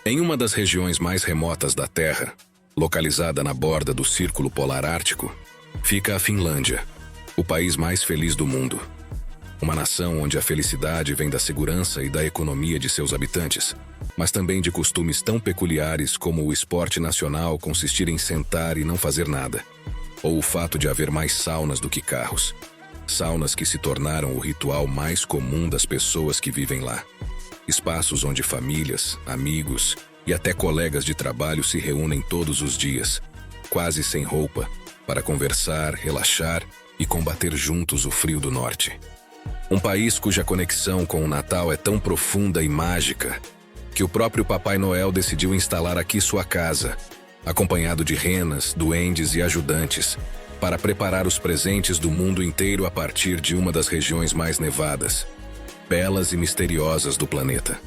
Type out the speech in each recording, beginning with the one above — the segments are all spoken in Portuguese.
Em uma das regiões mais remotas da Terra, localizada na borda do Círculo Polar Ártico, fica a Finlândia, o país mais feliz do mundo. Uma nação onde a felicidade vem da segurança e da economia de seus habitantes, mas também de costumes tão peculiares como o esporte nacional consistir em sentar e não fazer nada, ou o fato de haver mais saunas do que carros. Saunas que se tornaram o ritual mais comum das pessoas que vivem lá. Espaços onde famílias, amigos e até colegas de trabalho se reúnem todos os dias, quase sem roupa, para conversar, relaxar e combater juntos o frio do norte. Um país cuja conexão com o Natal é tão profunda e mágica que o próprio Papai Noel decidiu instalar aqui sua casa, acompanhado de renas, duendes e ajudantes, para preparar os presentes do mundo inteiro a partir de uma das regiões mais nevadas, belas e misteriosas do planeta.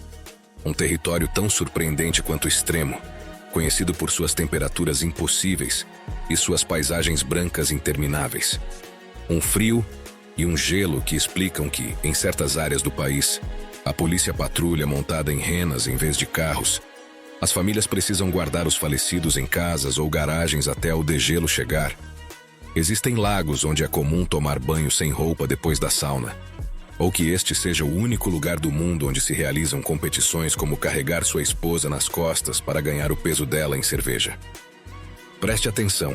Um território tão surpreendente quanto extremo, conhecido por suas temperaturas impossíveis e suas paisagens brancas intermináveis. Um frio e um gelo que explicam que, em certas áreas do país, a polícia patrulha montada em renas em vez de carros. As famílias precisam guardar os falecidos em casas ou garagens até o degelo chegar. Existem lagos onde é comum tomar banho sem roupa depois da sauna, ou que este seja o único lugar do mundo onde se realizam competições como carregar sua esposa nas costas para ganhar o peso dela em cerveja. Preste atenção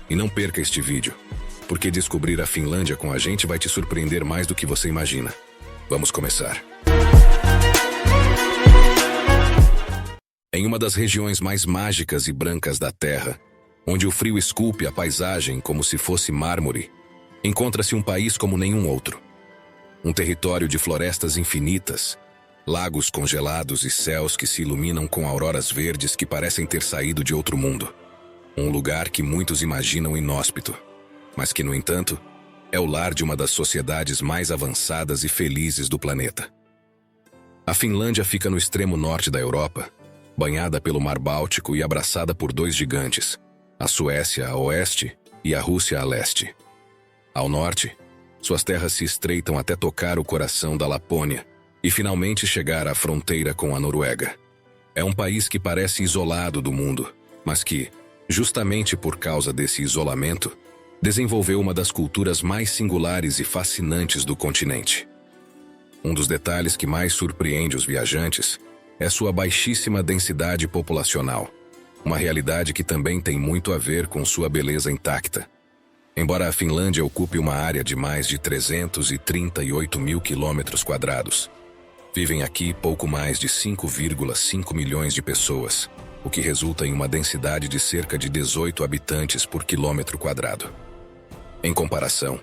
e não perca este vídeo, porque descobrir a Finlândia com a gente vai te surpreender mais do que você imagina. Vamos começar. Em uma das regiões mais mágicas e brancas da Terra, onde o frio esculpe a paisagem como se fosse mármore, encontra-se um país como nenhum outro. Um território de florestas infinitas, lagos congelados e céus que se iluminam com auroras verdes que parecem ter saído de outro mundo. Um lugar que muitos imaginam inóspito, mas que, no entanto, é o lar de uma das sociedades mais avançadas e felizes do planeta. A Finlândia fica no extremo norte da Europa, banhada pelo Mar Báltico e abraçada por dois gigantes, a Suécia a oeste e a Rússia a leste. Ao norte, suas terras se estreitam até tocar o coração da Lapônia e finalmente chegar à fronteira com a Noruega. É um país que parece isolado do mundo, mas que, justamente por causa desse isolamento, desenvolveu uma das culturas mais singulares e fascinantes do continente. Um dos detalhes que mais surpreende os viajantes é sua baixíssima densidade populacional, uma realidade que também tem muito a ver com sua beleza intacta. Embora a Finlândia ocupe uma área de mais de 338 mil quilômetros quadrados, vivem aqui pouco mais de 5,5 milhões de pessoas, o que resulta em uma densidade de cerca de 18 habitantes por quilômetro quadrado. Em comparação,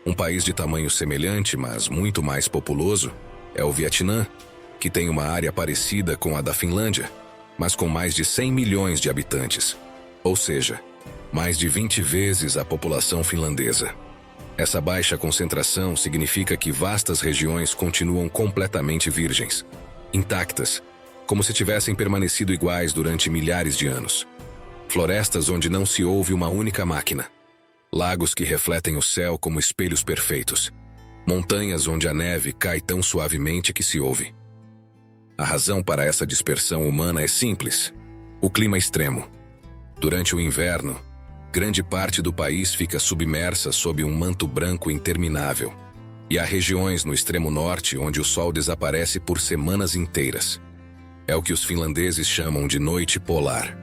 um país de tamanho semelhante, mas muito mais populoso, é o Vietnã, que tem uma área parecida com a da Finlândia, mas com mais de 100 milhões de habitantes, ou seja, mais de 20 vezes a população finlandesa. Essa baixa concentração significa que vastas regiões continuam completamente virgens, intactas, como se tivessem permanecido iguais durante milhares de anos. Florestas onde não se ouve uma única máquina. Lagos que refletem o céu como espelhos perfeitos. Montanhas onde a neve cai tão suavemente que se ouve. A razão para essa dispersão humana é simples: o clima extremo. Durante o inverno, grande parte do país fica submersa sob um manto branco interminável, e há regiões no extremo norte onde o sol desaparece por semanas inteiras. É o que os finlandeses chamam de noite polar,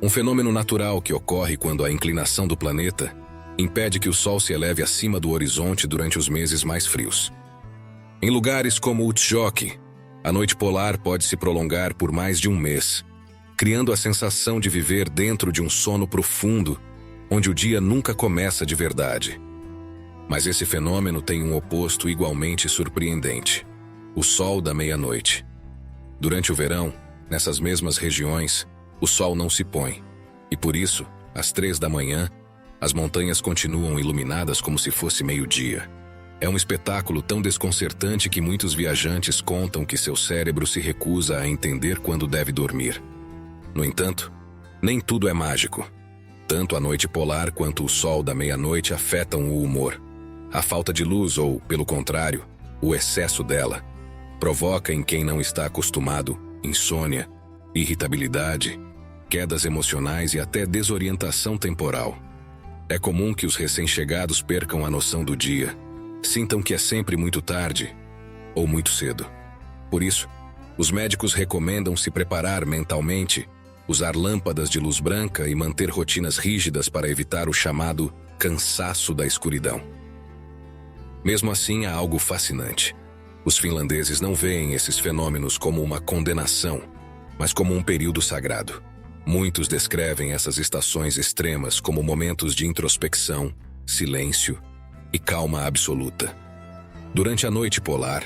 um fenômeno natural que ocorre quando a inclinação do planeta impede que o sol se eleve acima do horizonte durante os meses mais frios. Em lugares como Utsjoki, a noite polar pode se prolongar por mais de um mês, criando a sensação de viver dentro de um sono profundo, onde o dia nunca começa de verdade. Mas esse fenômeno tem um oposto igualmente surpreendente: o sol da meia-noite. Durante o verão, nessas mesmas regiões, o sol não se põe, e por isso, às 3 da manhã, as montanhas continuam iluminadas como se fosse meio-dia. É um espetáculo tão desconcertante que muitos viajantes contam que seu cérebro se recusa a entender quando deve dormir. No entanto, nem tudo é mágico. Tanto a noite polar quanto o sol da meia-noite afetam o humor. A falta de luz ou, pelo contrário, o excesso dela, provoca em quem não está acostumado insônia, irritabilidade, quedas emocionais e até desorientação temporal. É comum que os recém-chegados percam a noção do dia, sintam que é sempre muito tarde ou muito cedo. Por isso, os médicos recomendam se preparar mentalmente, usar lâmpadas de luz branca e manter rotinas rígidas para evitar o chamado cansaço da escuridão. Mesmo assim, há algo fascinante. Os finlandeses não veem esses fenômenos como uma condenação, mas como um período sagrado. Muitos descrevem essas estações extremas como momentos de introspecção, silêncio e calma absoluta. Durante a noite polar,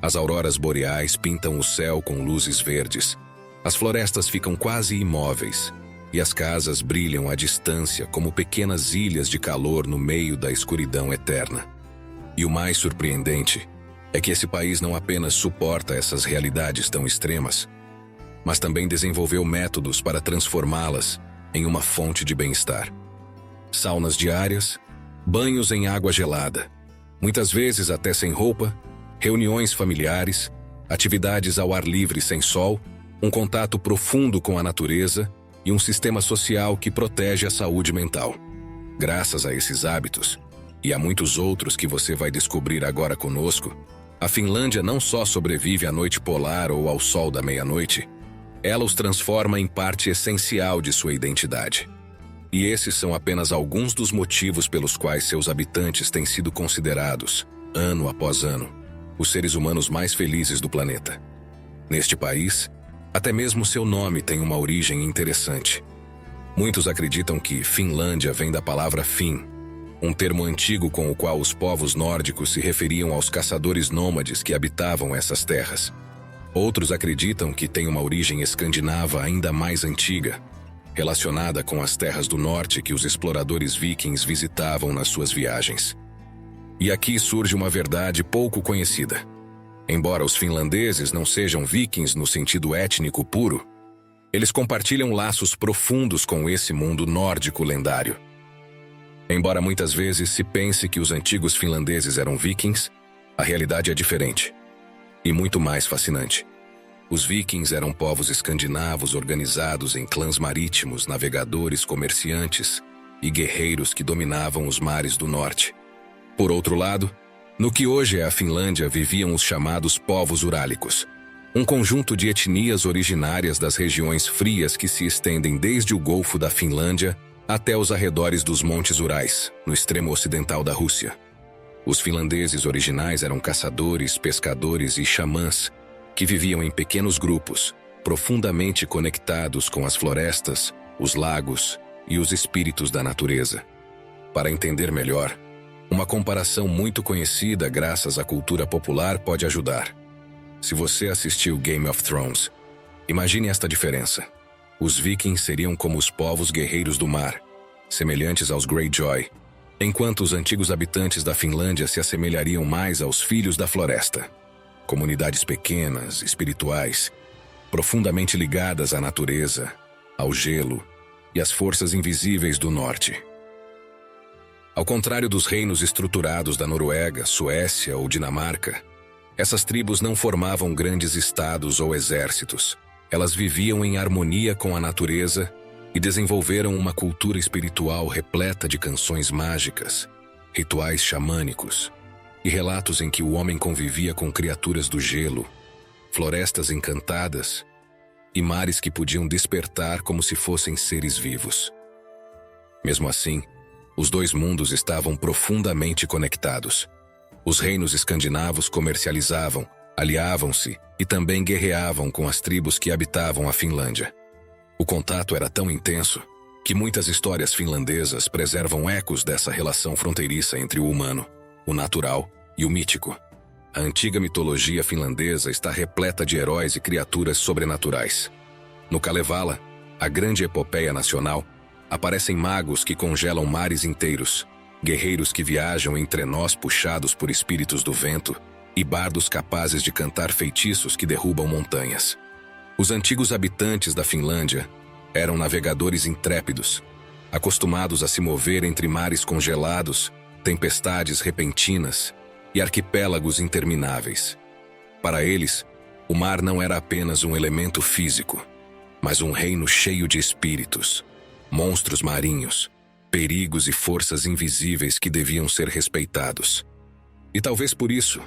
as auroras boreais pintam o céu com luzes verdes, as florestas ficam quase imóveis e as casas brilham à distância como pequenas ilhas de calor no meio da escuridão eterna. E o mais surpreendente é que esse país não apenas suporta essas realidades tão extremas, mas também desenvolveu métodos para transformá-las em uma fonte de bem-estar. Saunas diárias, banhos em água gelada, muitas vezes até sem roupa, reuniões familiares, atividades ao ar livre sem sol, um contato profundo com a natureza e um sistema social que protege a saúde mental. Graças a esses hábitos, e a muitos outros que você vai descobrir agora conosco, a Finlândia não só sobrevive à noite polar ou ao sol da meia-noite, ela os transforma em parte essencial de sua identidade. E esses são apenas alguns dos motivos pelos quais seus habitantes têm sido considerados, ano após ano, os seres humanos mais felizes do planeta. Neste país, até mesmo seu nome tem uma origem interessante. Muitos acreditam que Finlândia vem da palavra fin, um termo antigo com o qual os povos nórdicos se referiam aos caçadores nômades que habitavam essas terras. Outros acreditam que tem uma origem escandinava ainda mais antiga, relacionada com as terras do norte que os exploradores vikings visitavam nas suas viagens. E aqui surge uma verdade pouco conhecida. Embora os finlandeses não sejam vikings no sentido étnico puro, eles compartilham laços profundos com esse mundo nórdico lendário. Embora muitas vezes se pense que os antigos finlandeses eram vikings, a realidade é diferente e muito mais fascinante. Os vikings eram povos escandinavos organizados em clãs marítimos, navegadores, comerciantes e guerreiros que dominavam os mares do norte. Por outro lado, no que hoje é a Finlândia viviam os chamados povos urálicos, um conjunto de etnias originárias das regiões frias que se estendem desde o Golfo da Finlândia até os arredores dos Montes Urais, no extremo ocidental da Rússia. Os finlandeses originais eram caçadores, pescadores e xamãs, que viviam em pequenos grupos, profundamente conectados com as florestas, os lagos e os espíritos da natureza. Para entender melhor, uma comparação muito conhecida graças à cultura popular pode ajudar. Se você assistiu Game of Thrones, imagine esta diferença. Os vikings seriam como os povos guerreiros do mar, semelhantes aos Greyjoy, enquanto os antigos habitantes da Finlândia se assemelhariam mais aos filhos da floresta. Comunidades pequenas, espirituais, profundamente ligadas à natureza, ao gelo e às forças invisíveis do norte. Ao contrário dos reinos estruturados da Noruega, Suécia ou Dinamarca, essas tribos não formavam grandes estados ou exércitos. Elas viviam em harmonia com a natureza e desenvolveram uma cultura espiritual repleta de canções mágicas, rituais xamânicos e relatos em que o homem convivia com criaturas do gelo, florestas encantadas e mares que podiam despertar como se fossem seres vivos. Mesmo assim, os dois mundos estavam profundamente conectados. Os reinos escandinavos comercializavam, aliavam-se e também guerreavam com as tribos que habitavam a Finlândia. O contato era tão intenso que muitas histórias finlandesas preservam ecos dessa relação fronteiriça entre o humano, o natural e o mítico. A antiga mitologia finlandesa está repleta de heróis e criaturas sobrenaturais. No Kalevala, a grande epopeia nacional, aparecem magos que congelam mares inteiros, guerreiros que viajam em trenós puxados por espíritos do vento e bardos capazes de cantar feitiços que derrubam montanhas. Os antigos habitantes da Finlândia eram navegadores intrépidos, acostumados a se mover entre mares congelados, tempestades repentinas e arquipélagos intermináveis. Para eles, o mar não era apenas um elemento físico. mas um reino cheio de espíritos, monstros marinhos, perigos e forças invisíveis que deviam ser respeitados. E talvez por isso,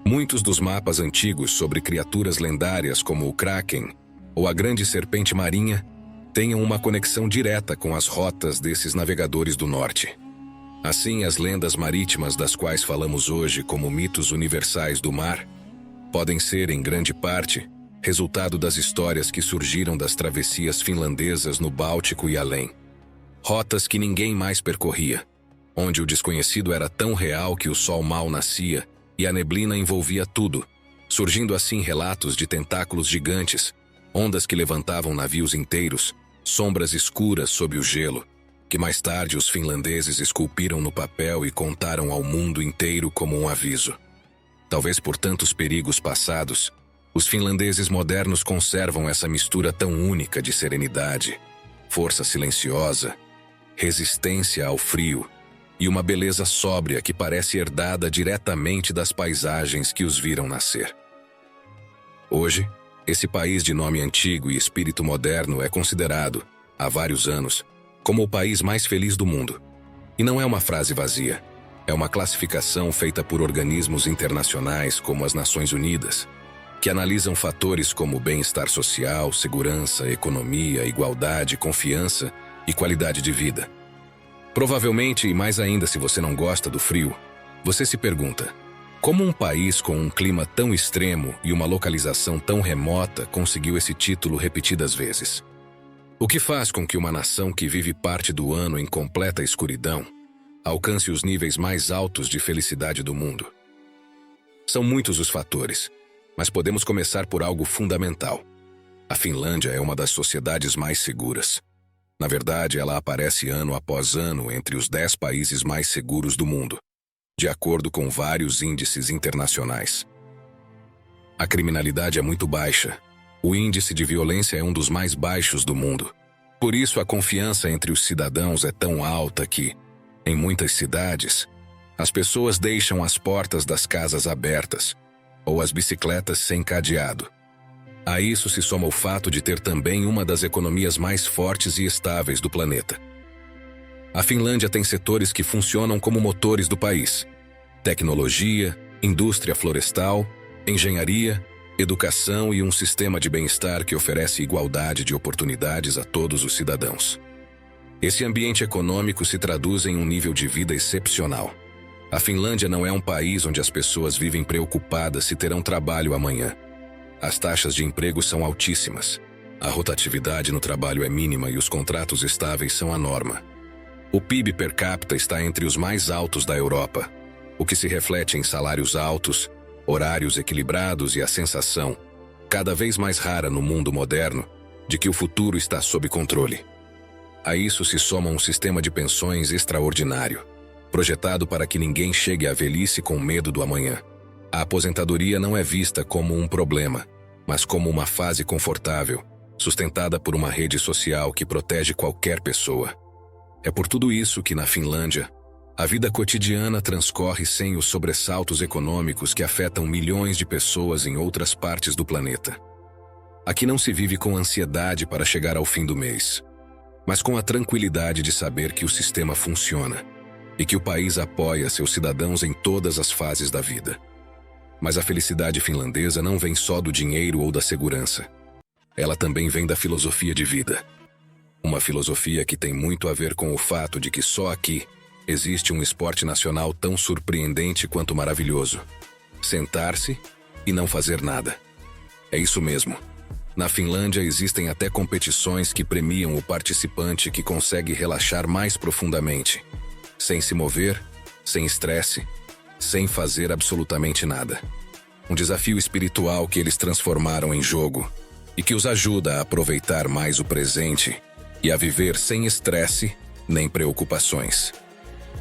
muitos dos mapas antigos sobre criaturas lendárias como o Kraken ou a grande serpente marinha tenham uma conexão direta com as rotas desses navegadores do norte. Assim, as lendas marítimas das quais falamos hoje como mitos universais do mar podem ser, em grande parte, resultado das histórias que surgiram das travessias finlandesas no Báltico e além. Rotas que ninguém mais percorria, onde o desconhecido era tão real que o sol mal nascia e a neblina envolvia tudo, surgindo assim relatos de tentáculos gigantes, ondas que levantavam navios inteiros, sombras escuras sob o gelo, que mais tarde os finlandeses esculpiram no papel e contaram ao mundo inteiro como um aviso. Talvez por tantos perigos passados, os finlandeses modernos conservam essa mistura tão única de serenidade, força silenciosa, resistência ao frio e uma beleza sóbria que parece herdada diretamente das paisagens que os viram nascer. Hoje, esse país de nome antigo e espírito moderno é considerado, há vários anos, como o país mais feliz do mundo. E não é uma frase vazia, é uma classificação feita por organismos internacionais como as Nações Unidas, que analisam fatores como bem-estar social, segurança, economia, igualdade, confiança e qualidade de vida. Provavelmente, e mais ainda se você não gosta do frio, você se pergunta: como um país com um clima tão extremo e uma localização tão remota conseguiu esse título repetidas vezes? O que faz com que uma nação que vive parte do ano em completa escuridão alcance os níveis mais altos de felicidade do mundo? São muitos os fatores, mas podemos começar por algo fundamental. A Finlândia é uma das sociedades mais seguras. Na verdade, ela aparece ano após ano entre os 10 países mais seguros do mundo, de acordo com vários índices internacionais. A criminalidade é muito baixa. O índice de violência é um dos mais baixos do mundo. Por isso, a confiança entre os cidadãos é tão alta que, em muitas cidades, as pessoas deixam as portas das casas abertas ou as bicicletas sem cadeado. A isso se soma o fato de ter também uma das economias mais fortes e estáveis do planeta. A Finlândia tem setores que funcionam como motores do país: tecnologia, indústria florestal, engenharia, educação e um sistema de bem-estar que oferece igualdade de oportunidades a todos os cidadãos. Esse ambiente econômico se traduz em um nível de vida excepcional. A Finlândia não é um país onde as pessoas vivem preocupadas se terão trabalho amanhã. As taxas de emprego são altíssimas. A rotatividade no trabalho é mínima e os contratos estáveis são a norma. O PIB per capita está entre os mais altos da Europa, o que se reflete em salários altos, horários equilibrados e a sensação, cada vez mais rara no mundo moderno, de que o futuro está sob controle. A isso se soma um sistema de pensões extraordinário, projetado para que ninguém chegue à velhice com medo do amanhã. A aposentadoria não é vista como um problema, mas como uma fase confortável, sustentada por uma rede social que protege qualquer pessoa. É por tudo isso que, na Finlândia, a vida cotidiana transcorre sem os sobressaltos econômicos que afetam milhões de pessoas em outras partes do planeta. Aqui não se vive com ansiedade para chegar ao fim do mês, mas com a tranquilidade de saber que o sistema funciona e que o país apoia seus cidadãos em todas as fases da vida. Mas a felicidade finlandesa não vem só do dinheiro ou da segurança. Ela também vem da filosofia de vida. Uma filosofia que tem muito a ver com o fato de que só aqui existe um esporte nacional tão surpreendente quanto maravilhoso: sentar-se e não fazer nada. É isso mesmo. Na Finlândia existem até competições que premiam o participante que consegue relaxar mais profundamente, sem se mover, sem estresse, sem fazer absolutamente nada. Um desafio espiritual que eles transformaram em jogo e que os ajuda a aproveitar mais o presente e a viver sem estresse nem preocupações.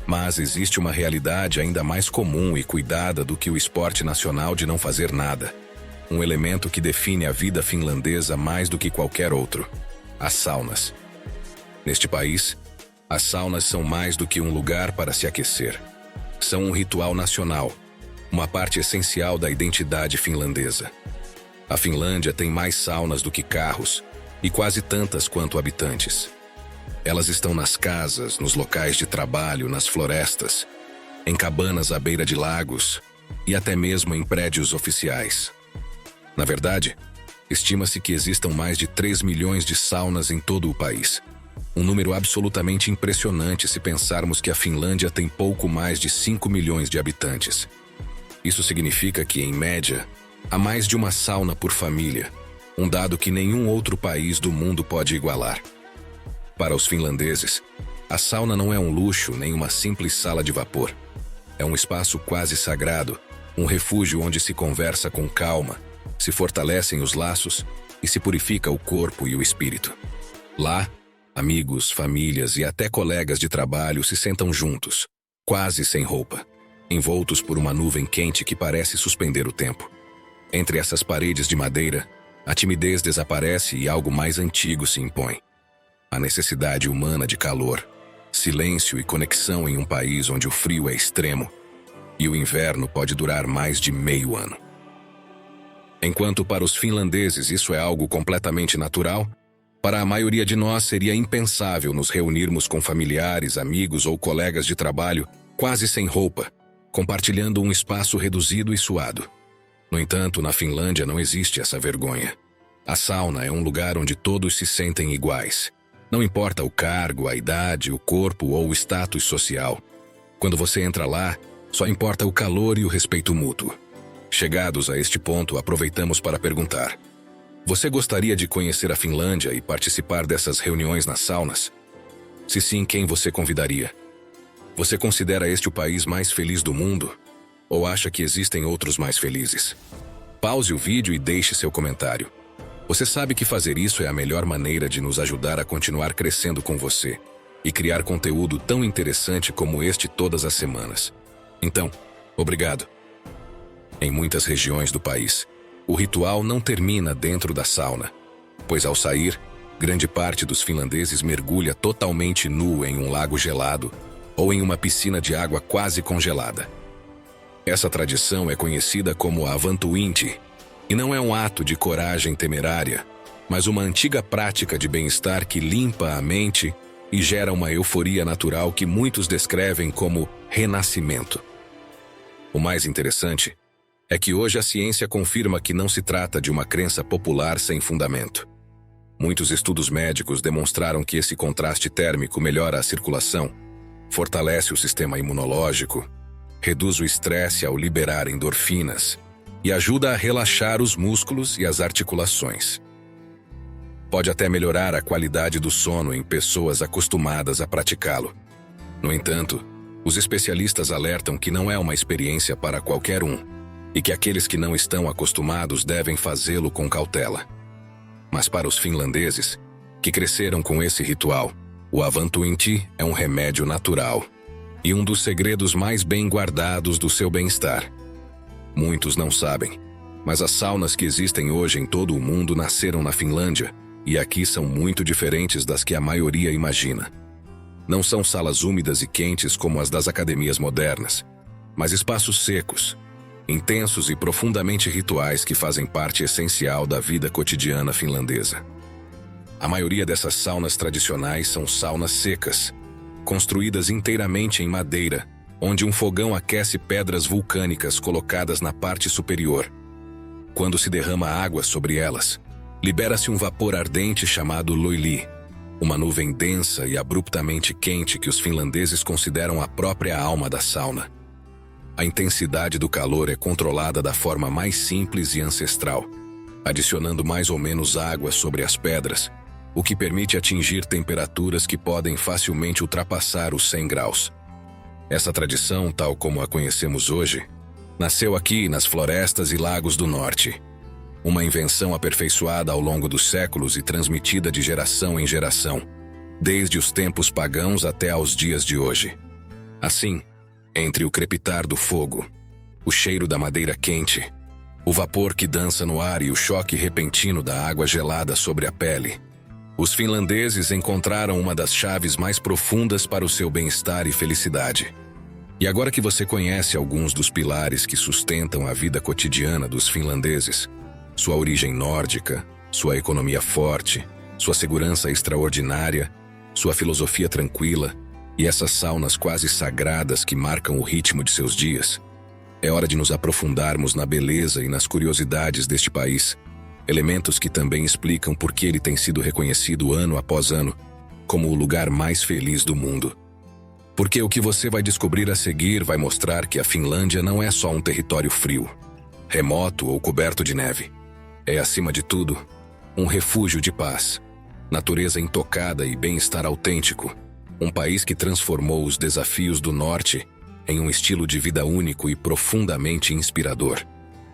Mas existe uma realidade ainda mais comum e cuidada do que o esporte nacional de não fazer nada. Um elemento que define a vida finlandesa mais do que qualquer outro: as saunas. Neste país, as saunas são mais do que um lugar para se aquecer. São um ritual nacional, uma parte essencial da identidade finlandesa. A Finlândia tem mais saunas do que carros, e quase tantas quanto habitantes. Elas estão nas casas, nos locais de trabalho, nas florestas, em cabanas à beira de lagos e até mesmo em prédios oficiais. Na verdade, estima-se que existam mais de 3 milhões de saunas em todo o país. Um número absolutamente impressionante se pensarmos que a Finlândia tem pouco mais de 5 milhões de habitantes. Isso significa que, em média, há mais de uma sauna por família, um dado que nenhum outro país do mundo pode igualar. Para os finlandeses, a sauna não é um luxo nem uma simples sala de vapor. É um espaço quase sagrado, um refúgio onde se conversa com calma, se fortalecem os laços e se purifica o corpo e o espírito. Lá, amigos, famílias e até colegas de trabalho se sentam juntos, quase sem roupa, envoltos por uma nuvem quente que parece suspender o tempo. Entre essas paredes de madeira, a timidez desaparece e algo mais antigo se impõe. A necessidade humana de calor, silêncio e conexão em um país onde o frio é extremo e o inverno pode durar mais de meio ano. Enquanto para os finlandeses isso é algo completamente natural, para a maioria de nós seria impensável nos reunirmos com familiares, amigos ou colegas de trabalho, quase sem roupa, compartilhando um espaço reduzido e suado. No entanto, na Finlândia não existe essa vergonha. A sauna é um lugar onde todos se sentem iguais. Não importa o cargo, a idade, o corpo ou o status social. Quando você entra lá, só importa o calor e o respeito mútuo. Chegados a este ponto, aproveitamos para perguntar: você gostaria de conhecer a Finlândia e participar dessas reuniões nas saunas? Se sim, quem você convidaria? Você considera este o país mais feliz do mundo? Ou acha que existem outros mais felizes? Pause o vídeo e deixe seu comentário. Você sabe que fazer isso é a melhor maneira de nos ajudar a continuar crescendo com você e criar conteúdo tão interessante como este todas as semanas. Então, obrigado. Em muitas regiões do país, o ritual não termina dentro da sauna, pois ao sair, grande parte dos finlandeses mergulha totalmente nu em um lago gelado ou em uma piscina de água quase congelada. Essa tradição é conhecida como avantuinti, e não é um ato de coragem temerária, mas uma antiga prática de bem-estar que limpa a mente e gera uma euforia natural que muitos descrevem como renascimento. O mais interessante é que hoje a ciência confirma que não se trata de uma crença popular sem fundamento. Muitos estudos médicos demonstraram que esse contraste térmico melhora a circulação, fortalece o sistema imunológico, reduz o estresse ao liberar endorfinas e ajuda a relaxar os músculos e as articulações. Pode até melhorar a qualidade do sono em pessoas acostumadas a praticá-lo. No entanto, os especialistas alertam que não é uma experiência para qualquer um e que aqueles que não estão acostumados devem fazê-lo com cautela. Mas para os finlandeses, que cresceram com esse ritual, o avantuinti é um remédio natural e um dos segredos mais bem guardados do seu bem-estar. Muitos não sabem, mas as saunas que existem hoje em todo o mundo nasceram na Finlândia e aqui são muito diferentes das que a maioria imagina. Não são salas úmidas e quentes como as das academias modernas, mas espaços secos, intensos e profundamente rituais que fazem parte essencial da vida cotidiana finlandesa. A maioria dessas saunas tradicionais são saunas secas, construídas inteiramente em madeira, onde um fogão aquece pedras vulcânicas colocadas na parte superior. Quando se derrama água sobre elas, libera-se um vapor ardente chamado loili, uma nuvem densa e abruptamente quente que os finlandeses consideram a própria alma da sauna. A intensidade do calor é controlada da forma mais simples e ancestral, adicionando mais ou menos água sobre as pedras, o que permite atingir temperaturas que podem facilmente ultrapassar os 100 graus. Essa tradição, tal como a conhecemos hoje, nasceu aqui nas florestas e lagos do norte. Uma invenção aperfeiçoada ao longo dos séculos e transmitida de geração em geração, desde os tempos pagãos até aos dias de hoje. Assim, entre o crepitar do fogo, o cheiro da madeira quente, o vapor que dança no ar e o choque repentino da água gelada sobre a pele, os finlandeses encontraram uma das chaves mais profundas para o seu bem-estar e felicidade. E agora que você conhece alguns dos pilares que sustentam a vida cotidiana dos finlandeses, sua origem nórdica, sua economia forte Sua segurança extraordinária, sua filosofia tranquila e essas saunas quase sagradas que marcam o ritmo de seus dias. É hora de nos aprofundarmos na beleza e nas curiosidades deste país, elementos que também explicam por que ele tem sido reconhecido ano após ano como o lugar mais feliz do mundo. Porque o que você vai descobrir a seguir vai mostrar que a Finlândia não é só um território frio, remoto ou coberto de neve. É, acima de tudo, um refúgio de paz, natureza intocada e bem-estar autêntico. Um país que transformou os desafios do norte em um estilo de vida único e profundamente inspirador.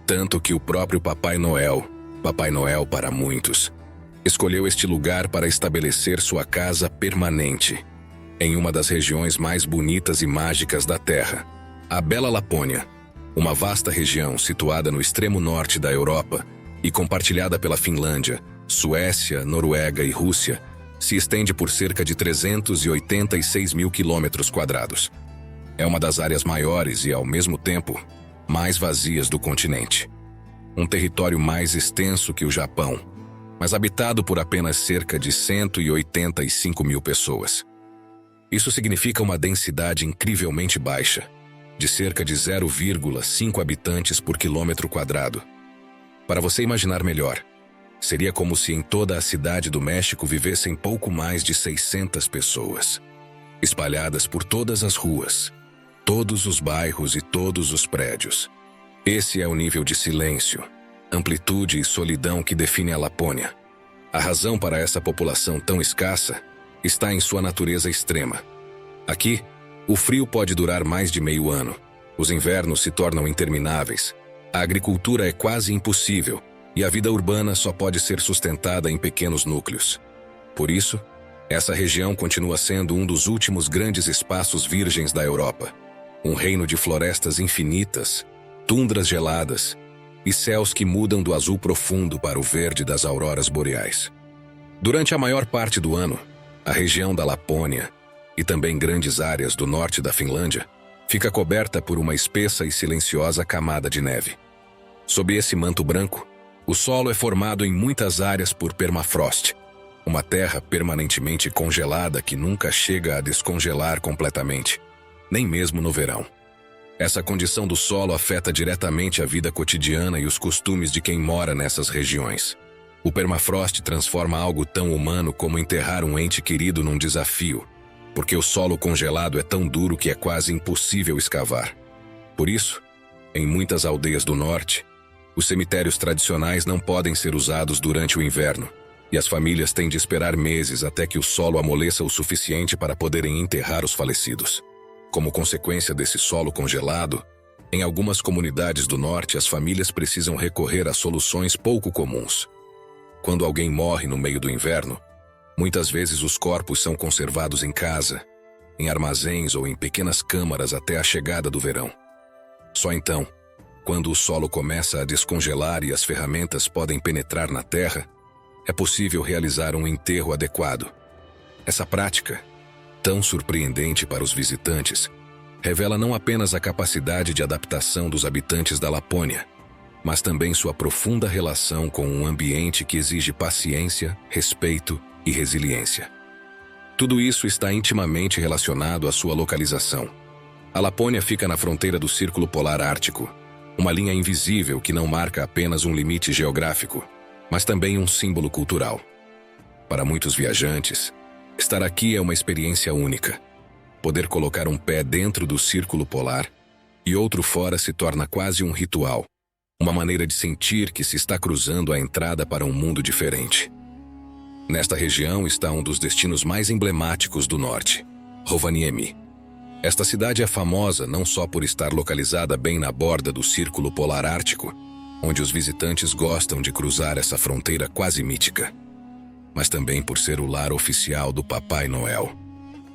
Tanto que o próprio Papai Noel para muitos, escolheu este lugar para estabelecer sua casa permanente, em uma das regiões mais bonitas e mágicas da Terra, a bela Lapônia, uma vasta região situada no extremo norte da Europa e compartilhada pela Finlândia, Suécia, Noruega e Rússia, se estende por cerca de 386 mil quilômetros quadrados. É uma das áreas maiores e, ao mesmo tempo, mais vazias do continente. Um território mais extenso que o Japão, mas habitado por apenas cerca de 185 mil pessoas. Isso significa uma densidade incrivelmente baixa, de cerca de 0,5 habitantes por quilômetro quadrado. Para você imaginar melhor, seria como se em toda a cidade do México vivessem pouco mais de 600 pessoas, espalhadas por todas as ruas, todos os bairros e todos os prédios. Esse é o nível de silêncio, amplitude e solidão que define a Lapônia. A razão para essa população tão escassa está em sua natureza extrema. Aqui, o frio pode durar mais de meio ano, os invernos se tornam intermináveis, a agricultura é quase impossível e a vida urbana só pode ser sustentada em pequenos núcleos. Por isso, essa região continua sendo um dos últimos grandes espaços virgens da Europa, um reino de florestas infinitas, tundras geladas e céus que mudam do azul profundo para o verde das auroras boreais. Durante a maior parte do ano, a região da Lapônia, e também grandes áreas do norte da Finlândia, fica coberta por uma espessa e silenciosa camada de neve. Sob esse manto branco, o solo é formado em muitas áreas por permafrost, uma terra permanentemente congelada que nunca chega a descongelar completamente, nem mesmo no verão. Essa condição do solo afeta diretamente a vida cotidiana e os costumes de quem mora nessas regiões. O permafrost transforma algo tão humano como enterrar um ente querido num desafio, porque o solo congelado é tão duro que é quase impossível escavar. Por isso, em muitas aldeias do norte, os cemitérios tradicionais não podem ser usados durante o inverno, e as famílias têm de esperar meses até que o solo amoleça o suficiente para poderem enterrar os falecidos. Como consequência desse solo congelado, em algumas comunidades do norte as famílias precisam recorrer a soluções pouco comuns. Quando alguém morre no meio do inverno, muitas vezes os corpos são conservados em casa, em armazéns ou em pequenas câmaras até a chegada do verão. Só então, quando o solo começa a descongelar e as ferramentas podem penetrar na terra, é possível realizar um enterro adequado. Essa prática, tão surpreendente para os visitantes, revela não apenas a capacidade de adaptação dos habitantes da Lapônia, mas também sua profunda relação com um ambiente que exige paciência, respeito e resiliência. Tudo isso está intimamente relacionado à sua localização. A Lapônia fica na fronteira do Círculo Polar Ártico, uma linha invisível que não marca apenas um limite geográfico, mas também um símbolo cultural. Para muitos viajantes, estar aqui é uma experiência única. Poder colocar um pé dentro do Círculo Polar e outro fora se torna quase um ritual, uma maneira de sentir que se está cruzando a entrada para um mundo diferente. Nesta região está um dos destinos mais emblemáticos do norte, Rovaniemi. Esta cidade é famosa não só por estar localizada bem na borda do Círculo Polar Ártico, onde os visitantes gostam de cruzar essa fronteira quase mítica, mas também por ser o lar oficial do Papai Noel,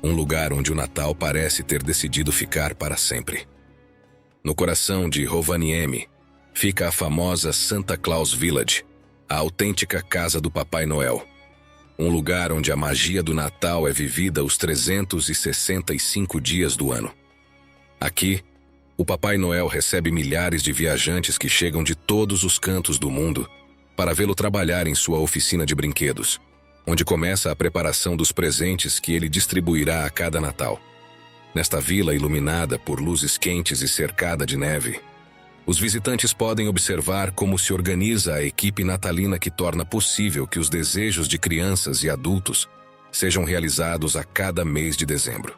um lugar onde o Natal parece ter decidido ficar para sempre. No coração de Rovaniemi fica a famosa Santa Claus Village, a autêntica casa do Papai Noel, um lugar onde a magia do Natal é vivida os 365 dias do ano. Aqui, o Papai Noel recebe milhares de viajantes que chegam de todos os cantos do mundo para vê-lo trabalhar em sua oficina de brinquedos, onde começa a preparação dos presentes que ele distribuirá a cada Natal. Nesta vila iluminada por luzes quentes e cercada de neve, os visitantes podem observar como se organiza a equipe natalina que torna possível que os desejos de crianças e adultos sejam realizados a cada mês de dezembro.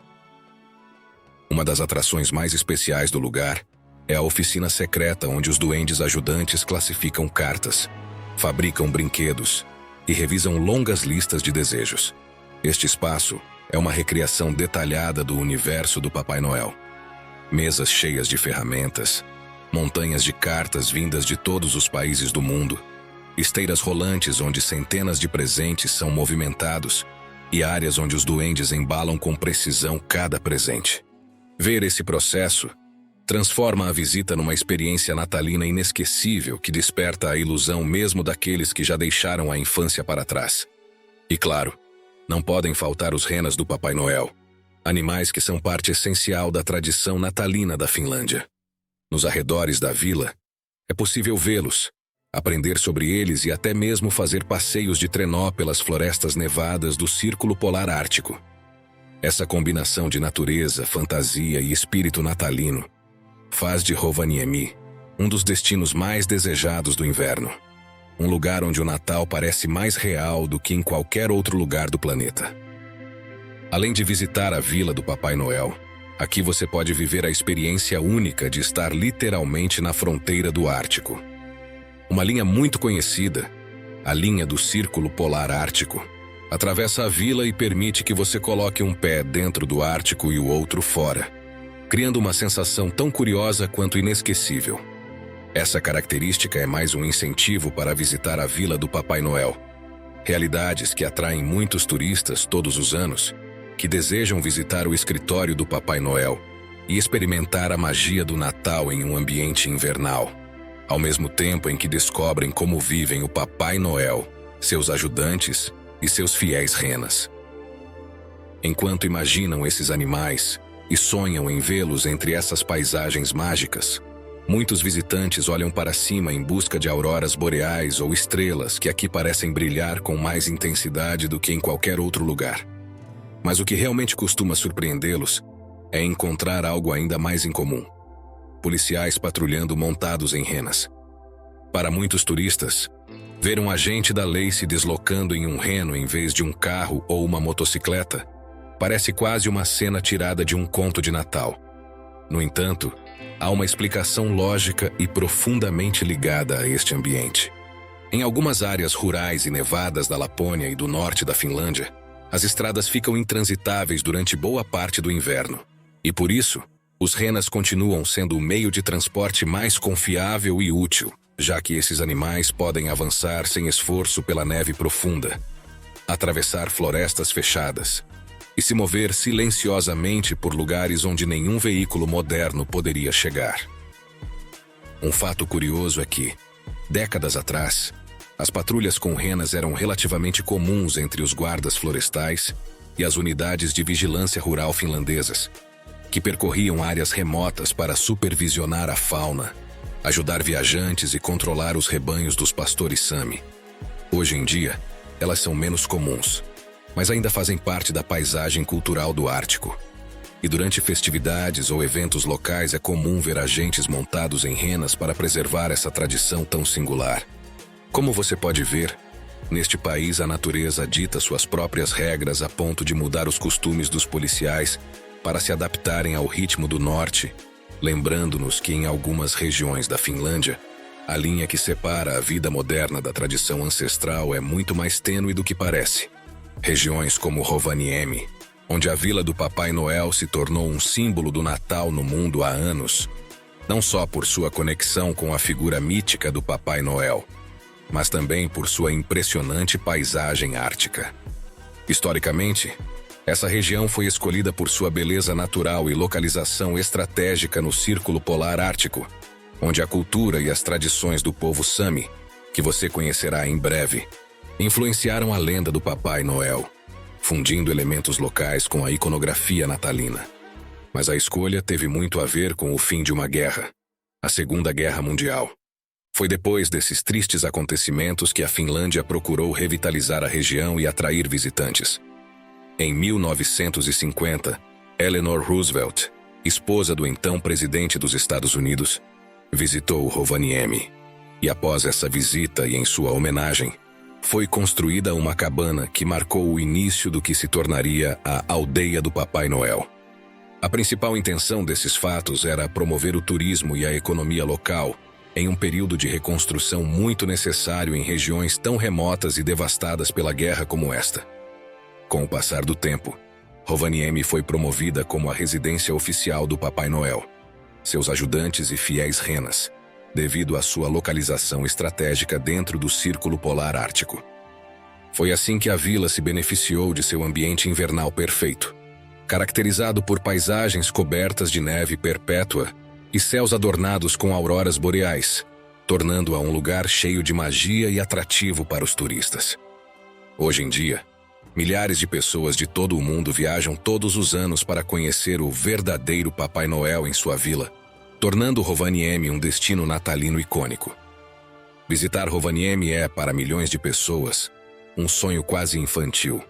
Uma das atrações mais especiais do lugar é a oficina secreta onde os duendes ajudantes classificam cartas, fabricam brinquedos e revisam longas listas de desejos. Este espaço é uma recriação detalhada do universo do Papai Noel. Mesas cheias de ferramentas, montanhas de cartas vindas de todos os países do mundo, esteiras rolantes onde centenas de presentes são movimentados e áreas onde os duendes embalam com precisão cada presente. Ver esse processo transforma a visita numa experiência natalina inesquecível que desperta a ilusão mesmo daqueles que já deixaram a infância para trás. E claro, não podem faltar os renas do Papai Noel, animais que são parte essencial da tradição natalina da Finlândia. Nos arredores da vila, é possível vê-los, aprender sobre eles e até mesmo fazer passeios de trenó pelas florestas nevadas do Círculo Polar Ártico. Essa combinação de natureza, fantasia e espírito natalino faz de Rovaniemi um dos destinos mais desejados do inverno. Um lugar onde o Natal parece mais real do que em qualquer outro lugar do planeta. Além de visitar a vila do Papai Noel, aqui você pode viver a experiência única de estar literalmente na fronteira do Ártico. Uma linha muito conhecida, a linha do Círculo Polar Ártico, atravessa a vila e permite que você coloque um pé dentro do Ártico e o outro fora, criando uma sensação tão curiosa quanto inesquecível. Essa característica é mais um incentivo para visitar a vila do Papai Noel. Realidades que atraem muitos turistas todos os anos, que desejam visitar o escritório do Papai Noel e experimentar a magia do Natal em um ambiente invernal, ao mesmo tempo em que descobrem como vivem o Papai Noel, seus ajudantes e seus fiéis renas. Enquanto imaginam esses animais e sonham em vê-los entre essas paisagens mágicas, muitos visitantes olham para cima em busca de auroras boreais ou estrelas que aqui parecem brilhar com mais intensidade do que em qualquer outro lugar. Mas o que realmente costuma surpreendê-los é encontrar algo ainda mais incomum: policiais patrulhando montados em renas. Para muitos turistas, ver um agente da lei se deslocando em um reno em vez de um carro ou uma motocicleta parece quase uma cena tirada de um conto de Natal. No entanto, há uma explicação lógica e profundamente ligada a este ambiente. Em algumas áreas rurais e nevadas da Lapônia e do norte da Finlândia, as estradas ficam intransitáveis durante boa parte do inverno. E por isso, os renas continuam sendo o meio de transporte mais confiável e útil, já que esses animais podem avançar sem esforço pela neve profunda, atravessar florestas fechadas e se mover silenciosamente por lugares onde nenhum veículo moderno poderia chegar. Um fato curioso é que, décadas atrás, as patrulhas com renas eram relativamente comuns entre os guardas florestais e as unidades de vigilância rural finlandesas, que percorriam áreas remotas para supervisionar a fauna, ajudar viajantes e controlar os rebanhos dos pastores Sami. Hoje em dia, elas são menos comuns, mas ainda fazem parte da paisagem cultural do Ártico. E durante festividades ou eventos locais é comum ver agentes montados em renas para preservar essa tradição tão singular. Como você pode ver, neste país a natureza dita suas próprias regras a ponto de mudar os costumes dos policiais para se adaptarem ao ritmo do norte, lembrando-nos que em algumas regiões da Finlândia, a linha que separa a vida moderna da tradição ancestral é muito mais tênue do que parece. Regiões como Rovaniemi, onde a vila do Papai Noel se tornou um símbolo do Natal no mundo há anos, não só por sua conexão com a figura mítica do Papai Noel, mas também por sua impressionante paisagem ártica. Historicamente, essa região foi escolhida por sua beleza natural e localização estratégica no Círculo Polar Ártico, onde a cultura e as tradições do povo Sami, que você conhecerá em breve, influenciaram a lenda do Papai Noel, fundindo elementos locais com a iconografia natalina. Mas a escolha teve muito a ver com o fim de uma guerra, a Segunda Guerra Mundial. Foi depois desses tristes acontecimentos que a Finlândia procurou revitalizar a região e atrair visitantes. Em 1950, Eleanor Roosevelt, esposa do então presidente dos Estados Unidos, visitou Rovaniemi. E após essa visita e em sua homenagem, foi construída uma cabana que marcou o início do que se tornaria a Aldeia do Papai Noel. A principal intenção desses fatos era promover o turismo e a economia local em um período de reconstrução muito necessário em regiões tão remotas e devastadas pela guerra como esta. Com o passar do tempo, Rovaniemi foi promovida como a residência oficial do Papai Noel, seus ajudantes e fiéis renas, devido à sua localização estratégica dentro do Círculo Polar Ártico. Foi assim que a vila se beneficiou de seu ambiente invernal perfeito, caracterizado por paisagens cobertas de neve perpétua e céus adornados com auroras boreais, tornando-a um lugar cheio de magia e atrativo para os turistas. Hoje em dia, milhares de pessoas de todo o mundo viajam todos os anos para conhecer o verdadeiro Papai Noel em sua vila, tornando Rovaniemi um destino natalino icônico. Visitar Rovaniemi é, para milhões de pessoas, um sonho quase infantil.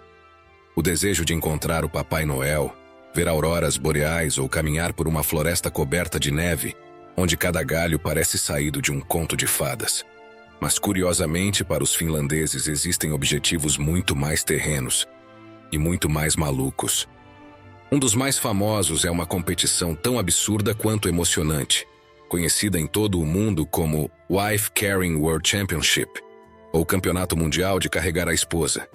O desejo de encontrar o Papai Noel, ver auroras boreais ou caminhar por uma floresta coberta de neve, onde cada galho parece saído de um conto de fadas. Mas, curiosamente, para os finlandeses existem objetivos muito mais terrenos e muito mais malucos. Um dos mais famosos é uma competição tão absurda quanto emocionante, conhecida em todo o mundo como Wife Carrying World Championship, ou Campeonato Mundial de Carregar a Esposa.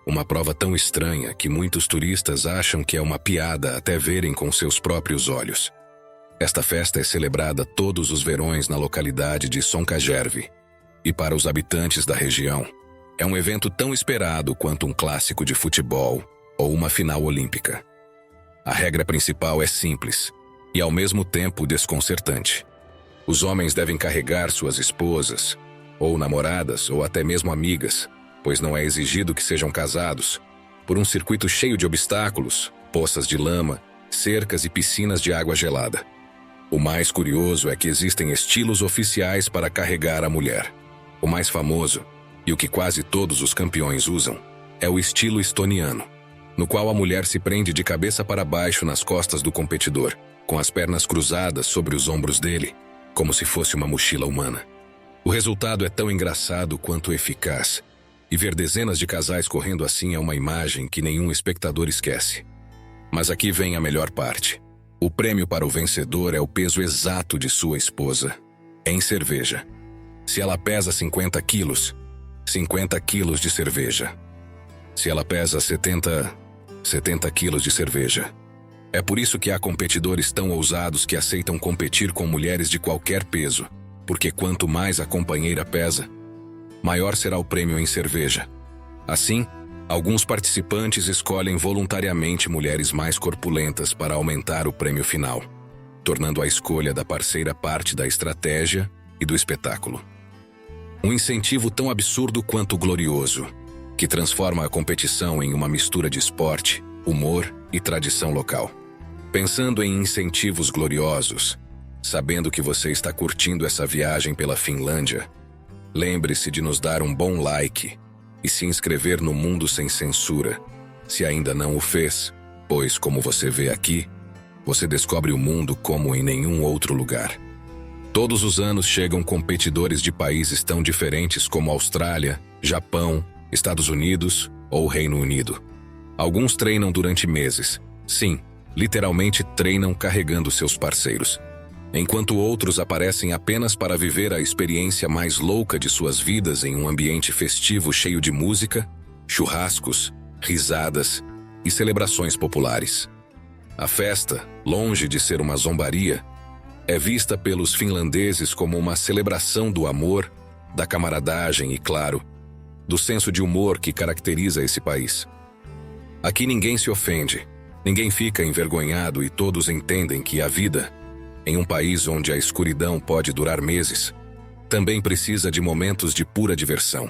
Uma prova tão estranha que muitos turistas acham que é uma piada até verem com seus próprios olhos. Esta festa é celebrada todos os verões na localidade de Sonkajärvi, e para os habitantes da região, é um evento tão esperado quanto um clássico de futebol ou uma final olímpica. A regra principal é simples e, ao mesmo tempo, desconcertante. Os homens devem carregar suas esposas, ou namoradas, ou até mesmo amigas, pois não é exigido que sejam casados, por um circuito cheio de obstáculos, poças de lama, cercas e piscinas de água gelada. O mais curioso é que existem estilos oficiais para carregar a mulher. O mais famoso, e o que quase todos os campeões usam, é o estilo estoniano, no qual a mulher se prende de cabeça para baixo nas costas do competidor, com as pernas cruzadas sobre os ombros dele, como se fosse uma mochila humana. O resultado é tão engraçado quanto eficaz, e ver dezenas de casais correndo assim é uma imagem que nenhum espectador esquece. Mas aqui vem a melhor parte. O prêmio para o vencedor é o peso exato de sua esposa, em cerveja. Se ela pesa 50 quilos, 50 quilos de cerveja. Se ela pesa 70 quilos de cerveja. É por isso que há competidores tão ousados que aceitam competir com mulheres de qualquer peso, porque quanto mais a companheira pesa, maior será o prêmio em cerveja. Assim, alguns participantes escolhem voluntariamente mulheres mais corpulentas para aumentar o prêmio final, tornando a escolha da parceira parte da estratégia e do espetáculo. Um incentivo tão absurdo quanto glorioso, que transforma a competição em uma mistura de esporte, humor e tradição local. Pensando em incentivos gloriosos, sabendo que você está curtindo essa viagem pela Finlândia, lembre-se de nos dar um bom like e se inscrever no Mundo Sem Censura, se ainda não o fez, pois, como você vê aqui, você descobre o mundo como em nenhum outro lugar. Todos os anos chegam competidores de países tão diferentes como Austrália, Japão, Estados Unidos ou Reino Unido. Alguns treinam durante meses. Sim, literalmente treinam carregando seus parceiros. Enquanto outros aparecem apenas para viver a experiência mais louca de suas vidas em um ambiente festivo cheio de música, churrascos, risadas e celebrações populares. A festa, longe de ser uma zombaria, é vista pelos finlandeses como uma celebração do amor, da camaradagem e, claro, do senso de humor que caracteriza esse país. Aqui ninguém se ofende, ninguém fica envergonhado e todos entendem que a vida, em um país onde a escuridão pode durar meses, também precisa de momentos de pura diversão.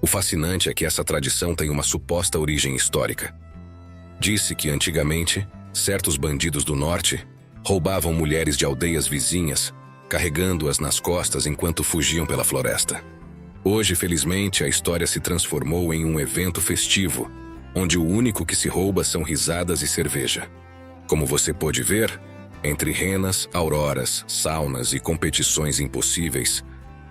O fascinante é que essa tradição tem uma suposta origem histórica. Disse que antigamente, certos bandidos do norte roubavam mulheres de aldeias vizinhas carregando-as nas costas enquanto fugiam pela floresta. Hoje, felizmente, a história se transformou em um evento festivo, onde o único que se rouba são risadas e cerveja. Como você pôde ver, entre renas, auroras, saunas e competições impossíveis,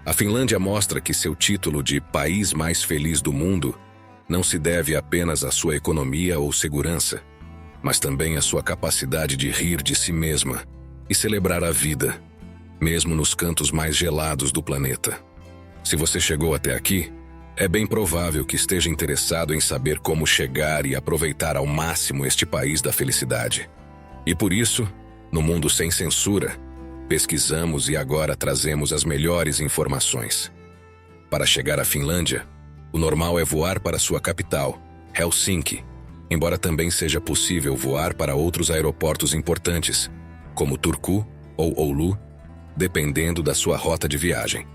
a Finlândia mostra que seu título de país mais feliz do mundo não se deve apenas à sua economia ou segurança, mas também à sua capacidade de rir de si mesma e celebrar a vida, mesmo nos cantos mais gelados do planeta. Se você chegou até aqui, é bem provável que esteja interessado em saber como chegar e aproveitar ao máximo este país da felicidade. E por isso, no Mundo Sem Censura, pesquisamos e agora trazemos as melhores informações. Para chegar à Finlândia, o normal é voar para sua capital, Helsinki, embora também seja possível voar para outros aeroportos importantes, como Turku ou Oulu, dependendo da sua rota de viagem.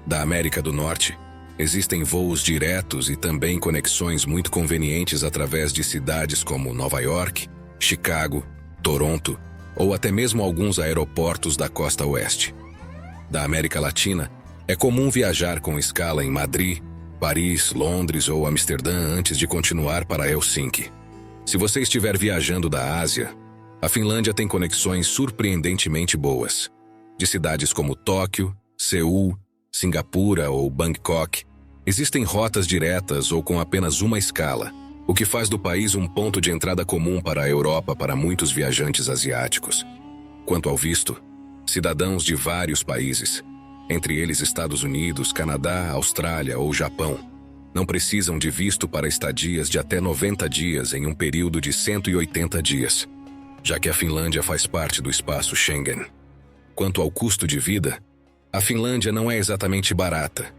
Da América do Norte, existem voos diretos e também conexões muito convenientes através de cidades como Nova York, Chicago, Toronto ou até mesmo alguns aeroportos da costa oeste. Da América Latina, é comum viajar com escala em Madrid, Paris, Londres ou Amsterdã antes de continuar para Helsinki. Se você estiver viajando da Ásia, a Finlândia tem conexões surpreendentemente boas. De cidades como Tóquio, Seul, Singapura ou Bangkok, existem rotas diretas ou com apenas uma escala, o que faz do país um ponto de entrada comum para a Europa para muitos viajantes asiáticos. Quanto ao visto, cidadãos de vários países, entre eles Estados Unidos, Canadá, Austrália ou Japão, não precisam de visto para estadias de até 90 dias em um período de 180 dias, já que a Finlândia faz parte do espaço Schengen. Quanto ao custo de vida, a Finlândia não é exatamente barata,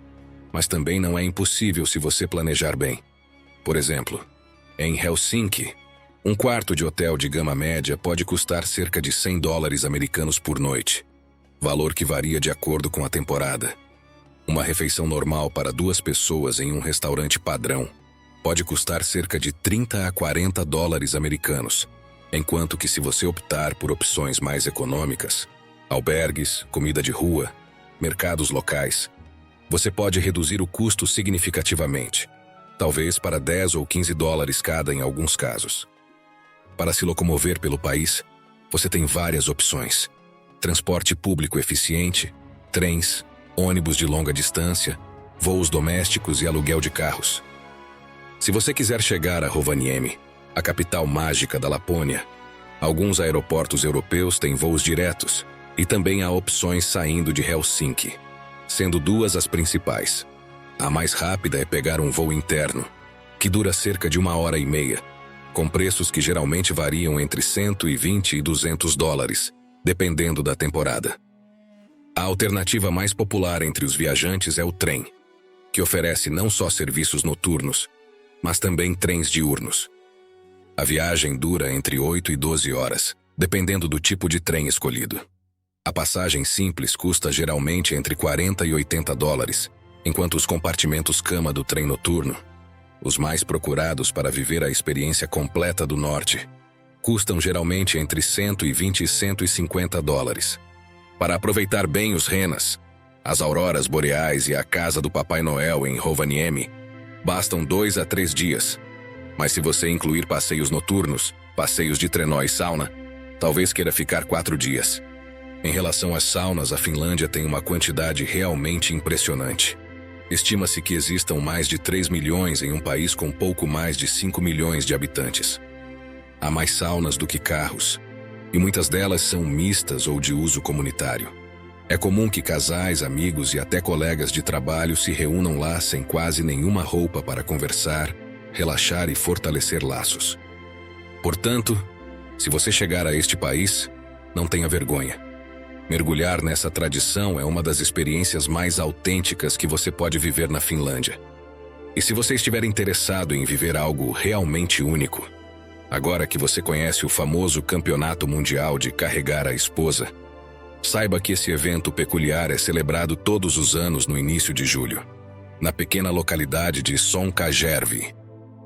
mas também não é impossível se você planejar bem. Por exemplo, em Helsinki, um quarto de hotel de gama média pode custar cerca de $100 americanos por noite, valor que varia de acordo com a temporada. Uma refeição normal para 2 pessoas em um restaurante padrão pode custar cerca de $30 a $40 americanos, enquanto que se você optar por opções mais econômicas, albergues, comida de rua, mercados locais, você pode reduzir o custo significativamente, talvez para $10 ou $15 cada em alguns casos. Para se locomover pelo país, você tem várias opções: transporte público eficiente, trens, ônibus de longa distância, voos domésticos e aluguel de carros. Se você quiser chegar a Rovaniemi, a capital mágica da Lapônia, alguns aeroportos europeus têm voos diretos e também há opções saindo de Helsinki, sendo 2 as principais. A mais rápida é pegar um voo interno, que dura cerca de 1h30, com preços que geralmente variam entre $120 e $200, dependendo da temporada. A alternativa mais popular entre os viajantes é o trem, que oferece não só serviços noturnos, mas também trens diurnos. A viagem dura entre 8 e 12 horas, dependendo do tipo de trem escolhido. A passagem simples custa geralmente entre $40 e $80, enquanto os compartimentos cama do trem noturno, os mais procurados para viver a experiência completa do norte, custam geralmente entre $120 e $150. Para aproveitar bem os renas, as auroras boreais e a casa do Papai Noel em Rovaniemi, bastam 2 a 3 dias. Mas se você incluir passeios noturnos, passeios de trenó e sauna, talvez queira ficar 4 dias. Em relação às saunas, a Finlândia tem uma quantidade realmente impressionante. Estima-se que existam mais de 3 milhões em um país com pouco mais de 5 milhões de habitantes. Há mais saunas do que carros, e muitas delas são mistas ou de uso comunitário. É comum que casais, amigos e até colegas de trabalho se reúnam lá sem quase nenhuma roupa para conversar, relaxar e fortalecer laços. Portanto, se você chegar a este país, não tenha vergonha. Mergulhar nessa tradição é uma das experiências mais autênticas que você pode viver na Finlândia. E se você estiver interessado em viver algo realmente único, agora que você conhece o famoso Campeonato Mundial de Carregar a Esposa, saiba que esse evento peculiar é celebrado todos os anos no início de julho, na pequena localidade de Sonkajärvi,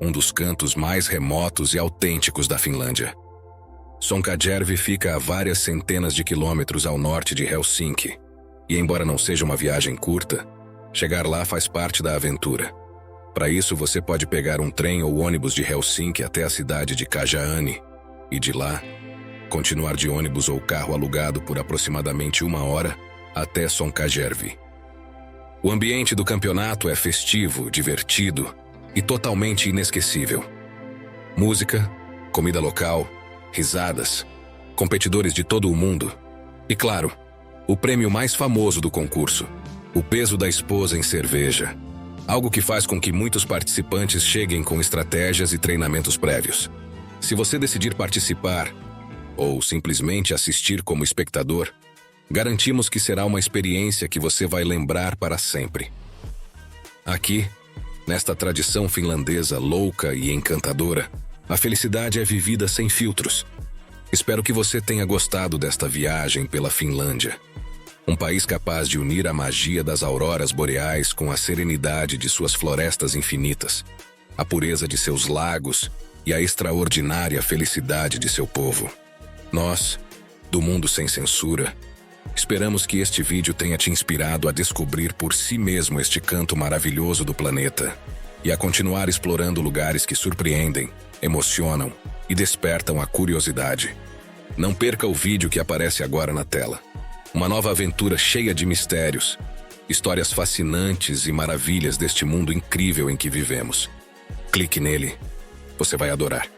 um dos cantos mais remotos e autênticos da Finlândia. Sonkajärvi fica a várias centenas de quilômetros ao norte de Helsinki, e embora não seja uma viagem curta, chegar lá faz parte da aventura. Para isso, você pode pegar um trem ou ônibus de Helsinki até a cidade de Kajaani, e de lá, continuar de ônibus ou carro alugado por aproximadamente 1 hora até Sonkajärvi. O ambiente do campeonato é festivo, divertido e totalmente inesquecível. Música, comida local, risadas, competidores de todo o mundo e, claro, o prêmio mais famoso do concurso, o peso da esposa em cerveja. Algo que faz com que muitos participantes cheguem com estratégias e treinamentos prévios. Se você decidir participar, ou simplesmente assistir como espectador, garantimos que será uma experiência que você vai lembrar para sempre. Aqui, nesta tradição finlandesa louca e encantadora, a felicidade é vivida sem filtros. Espero que você tenha gostado desta viagem pela Finlândia. Um país capaz de unir a magia das auroras boreais com a serenidade de suas florestas infinitas, a pureza de seus lagos e a extraordinária felicidade de seu povo. Nós, do Mundo Sem Censura, esperamos que este vídeo tenha te inspirado a descobrir por si mesmo este canto maravilhoso do planeta e a continuar explorando lugares que surpreendem, emocionam e despertam a curiosidade. Não perca o vídeo que aparece agora na tela. Uma nova aventura cheia de mistérios, histórias fascinantes e maravilhas deste mundo incrível em que vivemos. Clique nele, você vai adorar.